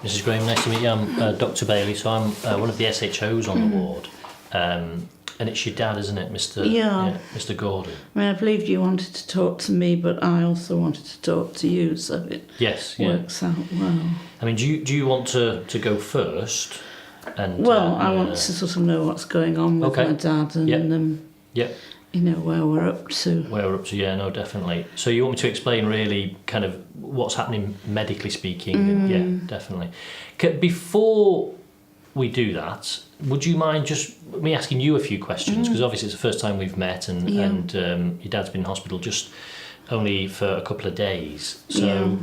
Mrs. Graham, nice to meet you. I'm Dr. Bailey, so I'm one of the SHOs on the ward. And it's your dad, isn't it, Mr. Gordon? I mean, I believed you wanted to talk to me, but I also wanted to talk to you, so it works out well. I mean, do you want to go first? And I want to sort of know what's going on with my dad and you know, where we're up to. Where we're up to, yeah, no, definitely. So you want me to explain really kind of what's happening medically speaking? Yeah, definitely. Before we do that, would you mind just me asking you a few questions? Because obviously it's the first time we've met and your dad's been in hospital just only for a couple of days. So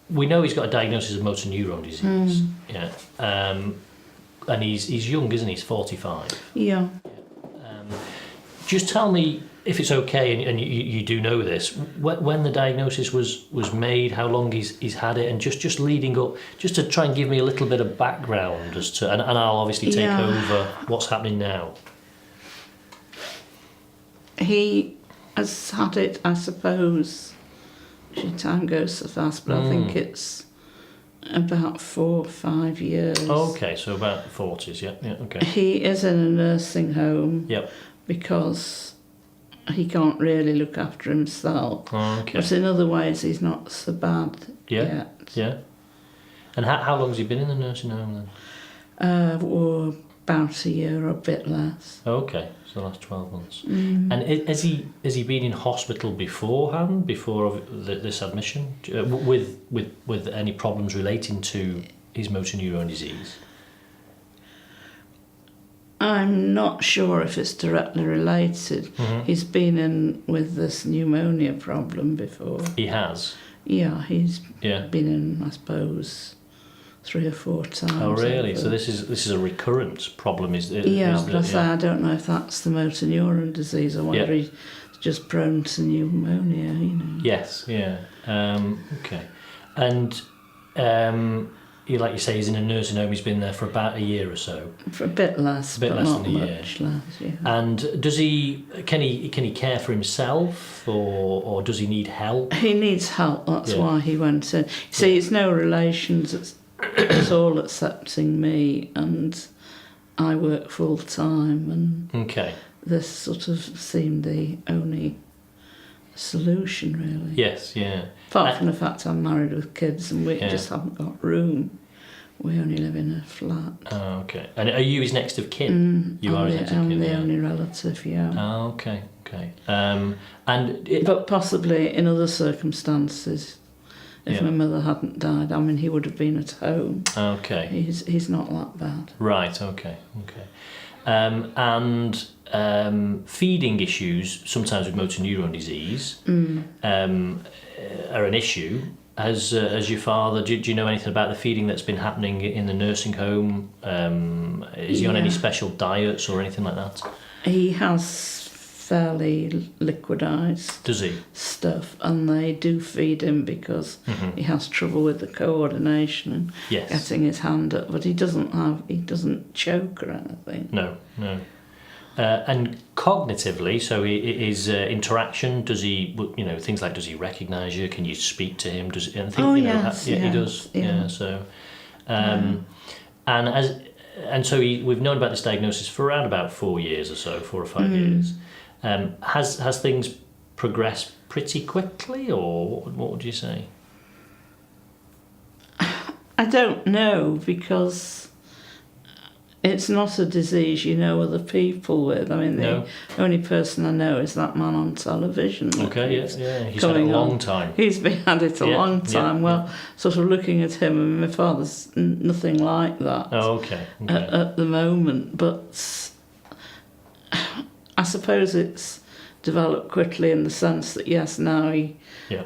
we know he's got a diagnosis of motor neuron disease. Yeah. And he's young, isn't he? He's 45. Yeah. Just tell me, if it's okay, and you do know this, when the diagnosis was made, how long he's had it, and just leading up, just to try and give me a little bit of background as to, and I'll obviously take over what's happening now. He has had it, I suppose, time goes so fast, but I think it's about 4 or 5 years. Okay, so about 40s, yeah, okay. He is in a nursing home. Yep. Because he can't really look after himself. Okay. But in other ways, he's not so bad yet. Yeah. And how long has he been in the nursing home then? Or about a year or a bit less. Okay, so the last 12 months. And has he been in hospital beforehand, before this admission, with any problems relating to his motor neuron disease? I'm not sure if it's directly related. He's been in with this pneumonia problem before. He has? Yeah, he's been in, I suppose, 3 or 4 times. Oh, really? So this is a recurrent problem, is it? Yeah, but I don't know if that's the motor neuron disease or whether he's just prone to pneumonia, you know. Yes, yeah. Okay. And like you say, he's in a nursing home. He's been there for about a year or so. For a bit less, but not than a much less. Yeah. And does he? Can he care for himself, or does he need help? He needs help. That's why he went in. See, it's no relations. It's all accepting me, and I work full time, and this sort of seemed the only solution, really. Yes, yeah. Apart from the fact I'm married with kids and we just haven't got room. We only live in a flat. Oh, okay. And are you his next of kin? You are his next of kin? I'm the only relative, yeah. Oh, okay. But possibly in other circumstances, if my mother hadn't died, I mean, he would have been at home. Okay. He's not that bad. Right, okay. And feeding issues, sometimes with motor neuron disease, are an issue. As your father, do you know anything about the feeding that's been happening in the nursing home? Is he on any special diets or anything like that? He has fairly liquidised stuff, and they do feed him because he has trouble with the coordination and getting his hand up, but he doesn't choke or anything. No. And cognitively, so his interaction, does he, things like, does he recognise you? Can you speak to him? Does anything? Yes, he does. Yeah. So, and so we've known about this diagnosis for around about 4 years or so, 4 or 5 years. Has things progressed pretty quickly, or what would you say? I don't know, because it's not a disease you know other people with. I mean, the only person I know is that man on television. Okay, yeah. He's had it a long time. He's had it a long time. Well, sort of looking at him, and my father's nothing like that. Oh, okay. At the moment, but I suppose it's developed quickly in the sense that, yes, now he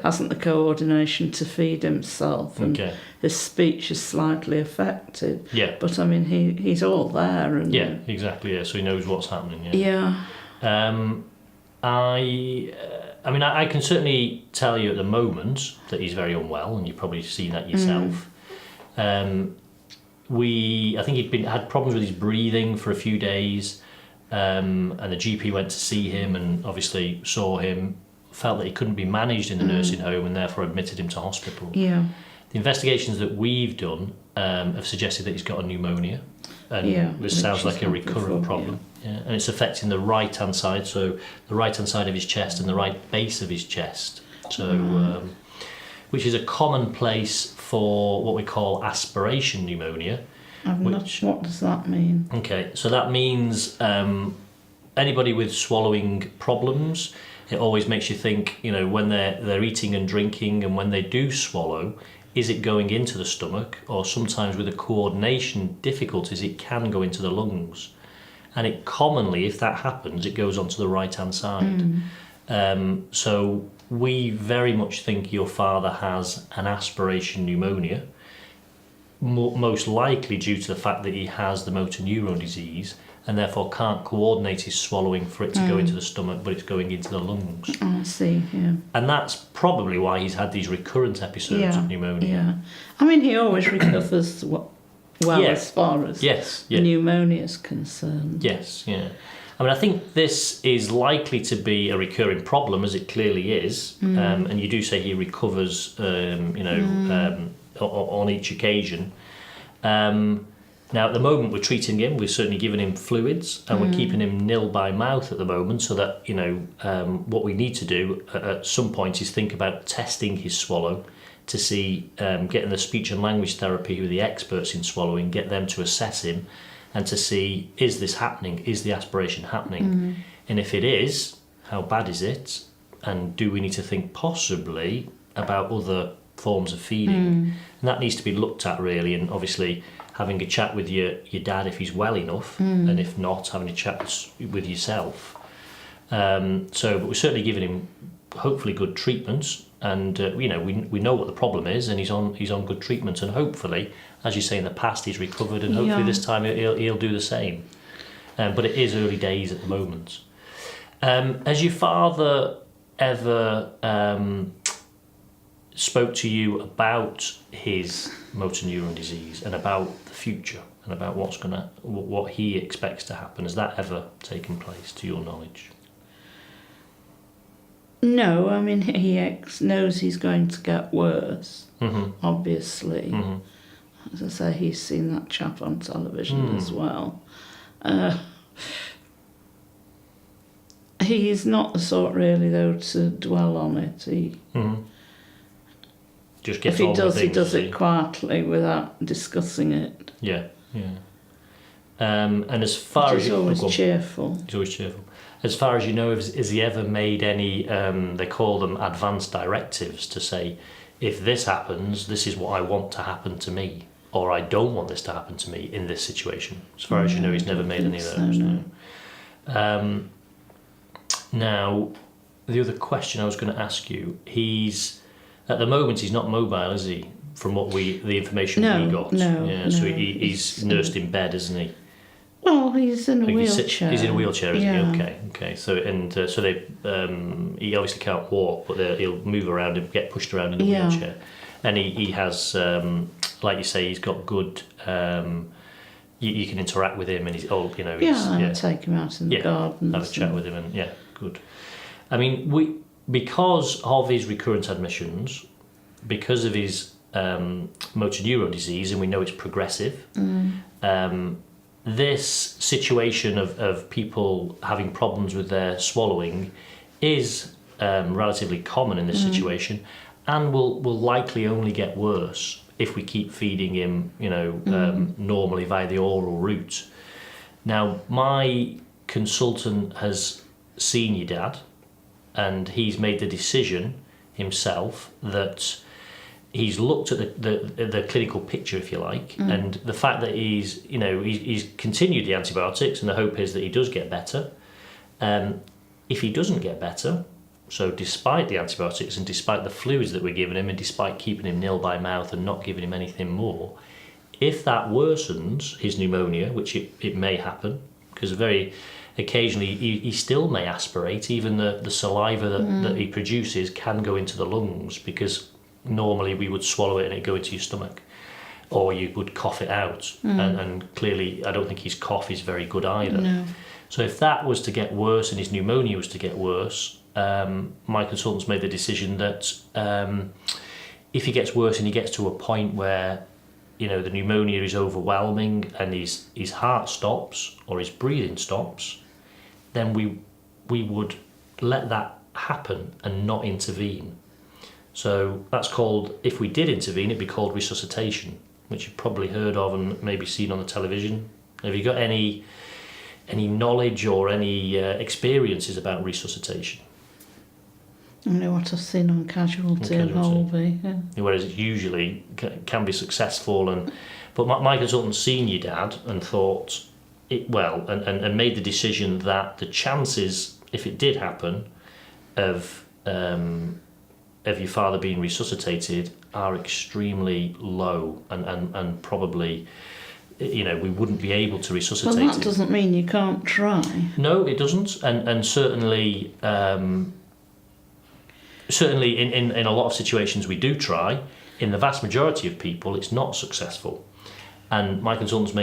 hasn't the coordination to feed himself, and his speech is slightly affected. Yeah. But I mean, he's all there. And exactly. Yeah, so he knows what's happening. Yeah. I mean, I can certainly tell you at the moment that he's very unwell, and you've probably seen that yourself. I think he'd had problems with his breathing for a few days. And the GP went to see him and obviously saw him, felt that he couldn't be managed in the nursing home, and therefore admitted him to hospital. Yeah. The investigations that we've done have suggested that he's got a pneumonia, and which sounds like a recurrent problem. Yeah. And it's affecting the right-hand side, so the right-hand side of his chest and the right base of his chest. So, which is a common place for what we call aspiration pneumonia. What does that mean? Okay, so that means anybody with swallowing problems, it always makes you think, you know, when they're eating and drinking, and when they do swallow, is it going into the stomach? Or sometimes with the coordination difficulties, it can go into the lungs. And it commonly, if that happens, it goes onto the right-hand side. So we very much think your father has an aspiration pneumonia, most likely due to the fact that he has the motor neuron disease and therefore can't coordinate his swallowing for it to go into the stomach, but it's going into the lungs. I see, yeah. And that's probably why he's had these recurrent episodes of pneumonia. Yeah. I mean, he always recovers well as far as pneumonia is concerned. Yes, yeah. I mean, I think this is likely to be a recurring problem, as it clearly is. And you do say he recovers, on each occasion. Now, at the moment, we're treating him. We're certainly giving him fluids, and we're keeping him nil by mouth at the moment. So that what we need to do at some point is think about testing his swallow to see, getting the speech and language therapy with the experts in swallowing, get them to assess him, and to see, is this happening? Is the aspiration happening? And if it is, how bad is it? And do we need to think possibly about other forms of feeding? And that needs to be looked at, really, and obviously having a chat with your dad if he's well enough, and if not, having a chat with yourself. But we're certainly giving him hopefully good treatments, and we know what the problem is, and he's on good treatment, and hopefully, as you say, in the past he's recovered, and hopefully this time he'll do the same. But it is early days at the moment. Has your father ever spoke to you about his motor neuron disease and about the future and about what he expects to happen? Has that ever taken place, to your knowledge? No, I mean, he knows he's going to get worse, obviously. As I say, he's seen that chap on television as well. He's not the sort, really, though, to dwell on it. Just gets if he on does, with things, he does it quietly without discussing it. Yeah. And as far as he's always cheerful. He's always cheerful. As far as you know, has he ever made any? They call them advanced directives to say, if this happens, this is what I want to happen to me, or I don't want this to happen to me in this situation. As far as you know, he's never made any of those. No. Now, the other question I was going to ask you, at the moment he's not mobile, is he? From the information we got. No. So he's nursed in bed, isn't he? Well, he's in a wheelchair. He's in a wheelchair, isn't he? Okay. So they he obviously can't walk, but he'll move around and get pushed around in a wheelchair. And he has, like you say, he's got good. You can interact with him, and he's take him out in the garden. Have a chat with him, and good. I mean, because of his recurrent admissions, because of his motor neuron disease, and we know it's progressive. This situation of people having problems with their swallowing is relatively common in this situation, and will likely only get worse if we keep feeding him, normally via the oral route. Now, my consultant has seen your dad, and he's made the decision himself that he's looked at the clinical picture, if you like, and the fact that he's continued the antibiotics, and the hope is that he does get better. If he doesn't get better, so despite the antibiotics and despite the fluids that we're giving him, and despite keeping him nil by mouth and not giving him anything more, if that worsens his pneumonia, which it may happen, because very occasionally he still may aspirate, even the saliva that he produces can go into the lungs, because normally we would swallow it and it'd go into your stomach, or you would cough it out, and clearly I don't think his cough is very good either. No. So if that was to get worse and his pneumonia was to get worse, my consultants made the decision that if he gets worse and he gets to a point where, you know, the pneumonia is overwhelming and his heart stops or his breathing stops, then we would let that happen and not intervene. So that's called, if we did intervene, it'd be called resuscitation, which you've probably heard of and maybe seen on the television. Have you got any knowledge or any experiences about resuscitation? I know what I've seen on Casualty and Holby. Yeah. Whereas it usually can be successful, but my consultant seen your dad and thought and made the decision that the chances, if it did happen, of your father being resuscitated are extremely low, and probably, you know, we wouldn't be able to resuscitate him. Well, that doesn't mean you can't try. No, it doesn't, and certainly. Certainly in a lot of situations we do try. In the vast majority of people it's not successful. And my consultant's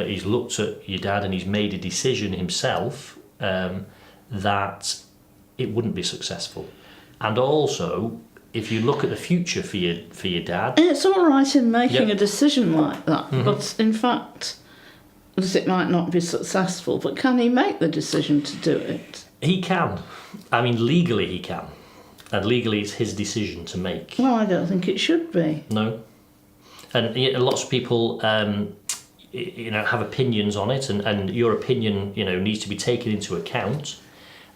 he's looked at your dad and he's made a decision himself that it wouldn't be successful. And also, if you look at the future for your dad... It's all right in making a decision like that, but in fact, it might not be successful, but can he make the decision to do it? He can. I mean, legally he can. And legally it's his decision to make. Well, I don't think it should be. No. And lots of people, you know, have opinions on it, and your opinion, you know, needs to be taken into account.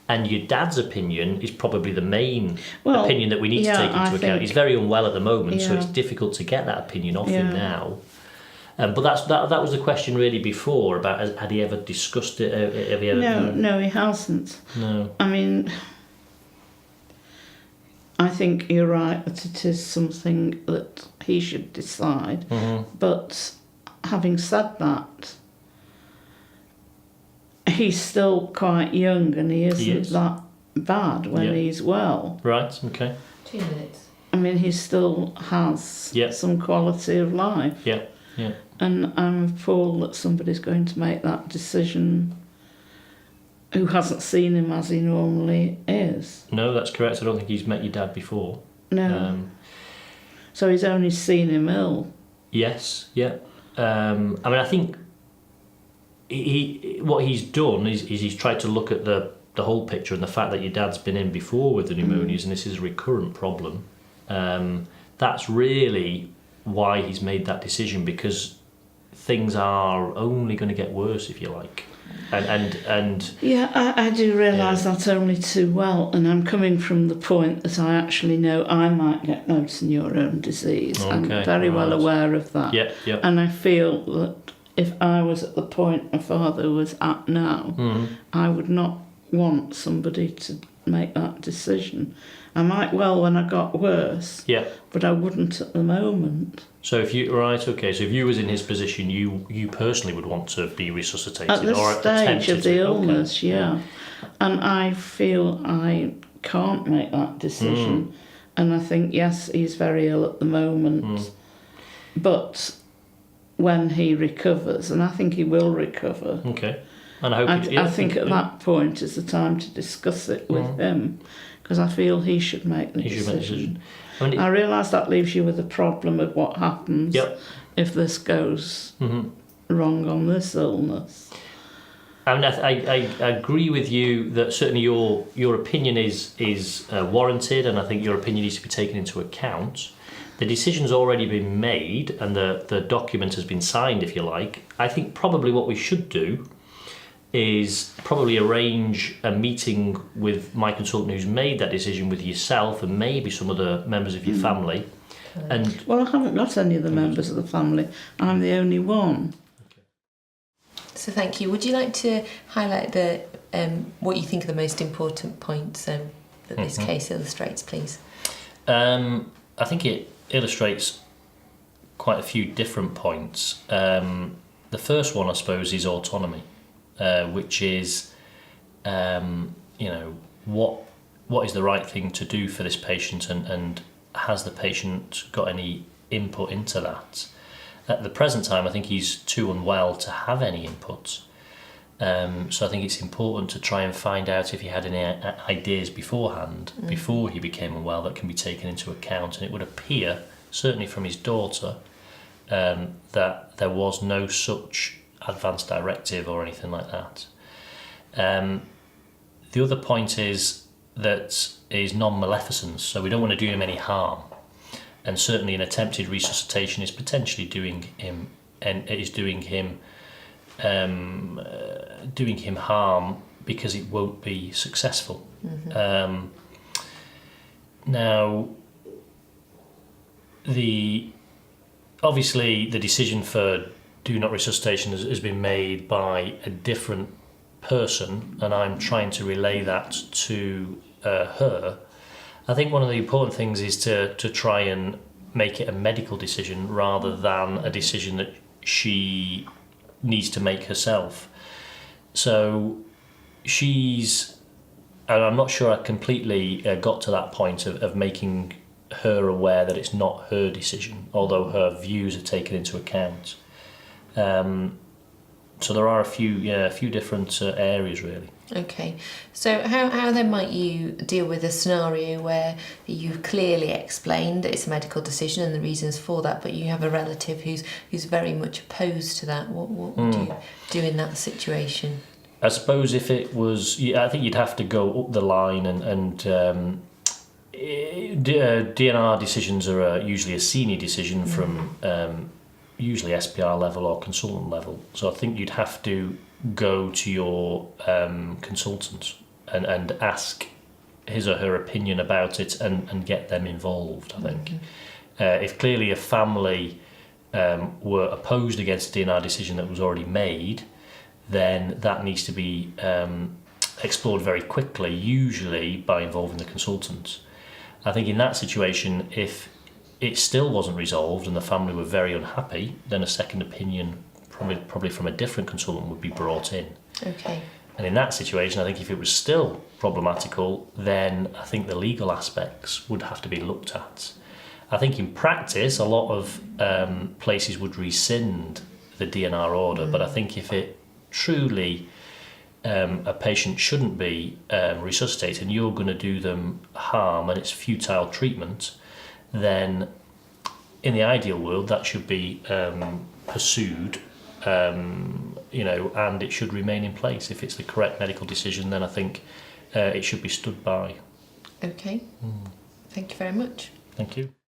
And your dad's opinion is probably the main opinion that we need to take into account. He's very unwell at the moment, so it's difficult to get that opinion off him now. But that was the question really before, about had he ever discussed it? Have he ever... No, he hasn't. No. I mean... I think you're right that it is something that he should decide. But having said that, he's still quite young and he isn't that bad when he's well. Right, okay. 2 minutes. I mean, he still has some quality of life. Yeah, yeah. And I'm appalled that somebody's going to make that decision who hasn't seen him as he normally is. No, that's correct. I don't think he's met your dad before. No. So he's only seen him ill. Yes, yeah. I mean, I think what he's done is he's tried to look at the whole picture and the fact that your dad's been in before with the pneumonias and this is a recurrent problem. That's really why he's made that decision, because things are only going to get worse, if you like. And yeah, I do realise that only too well, and I'm coming from the point that I actually know I might get motor neurone disease. I'm very well aware of that. Yeah. And I feel that if I was at the point my father was at now, I would not want somebody to make that decision. I might well when I got worse, but I wouldn't at the moment. So if you so if you was in his position, you personally would want to be resuscitated at this or stage of the illness, okay. And I feel I can't make that decision, and I think he's very ill at the moment, but when he recovers, and I think he will recover. Okay, and I think at that point is the time to discuss it with him, because I feel he should make the decision. I realise that leaves you with a problem of what happens if this goes wrong on this illness. I mean, I agree with you that certainly your opinion is warranted, and I think your opinion needs to be taken into account. The decision's already been made, and the document has been signed, if you like. I think probably what we should do is probably arrange a meeting with my consultant who's made that decision with yourself and maybe some other members of your family. And well, I haven't got any of the members of the family. I'm the only one. Okay. So thank you. Would you like to highlight the what you think are the most important points that this case illustrates, please? I think it illustrates quite a few different points. The first one, I suppose, is autonomy. Which is, what is the right thing to do for this patient, and has the patient got any input into that? At the present time, I think he's too unwell to have any input. So I think it's important to try and find out if he had any ideas beforehand, before he became unwell, that can be taken into account. And it would appear, certainly from his daughter, that there was no such advance directive or anything like that. The other point is that is non-maleficence, so we don't want to do him any harm. And certainly an attempted resuscitation is potentially doing him harm because it won't be successful. Now, obviously the decision for do not resuscitation has been made by a different person, and I'm trying to relay that to her. I think one of the important things is to try and make it a medical decision rather than a decision that she needs to make herself. So and I'm not sure I completely got to that point of making her aware that it's not her decision, although her views are taken into account. So there are a few different areas really. Okay, so how then might you deal with a scenario where you've clearly explained that it's a medical decision and the reasons for that, but you have a relative who's very much opposed to that? What would you do in that situation? I suppose if it was, I think you'd have to go up the line and DNR decisions are usually a senior decision from usually SPR level or consultant level. So I think you'd have to go to your consultant and ask his or her opinion about it and get them involved, I think. If clearly a family were opposed against a DNR decision that was already made, then that needs to be explored very quickly, usually by involving the consultant. I think in that situation, if it still wasn't resolved and the family were very unhappy, then a second opinion, probably from a different consultant, would be brought in. Okay. And in that situation, I think if it was still problematical, then I think the legal aspects would have to be looked at. I think in practice, a lot of places would rescind the DNR order, but I think if it truly a patient shouldn't be resuscitated and you're going to do them harm and it's futile treatment, then in the ideal world that should be pursued, and it should remain in place. If it's the correct medical decision, then I think it should be stood by. Okay. Thank you very much. Thank you.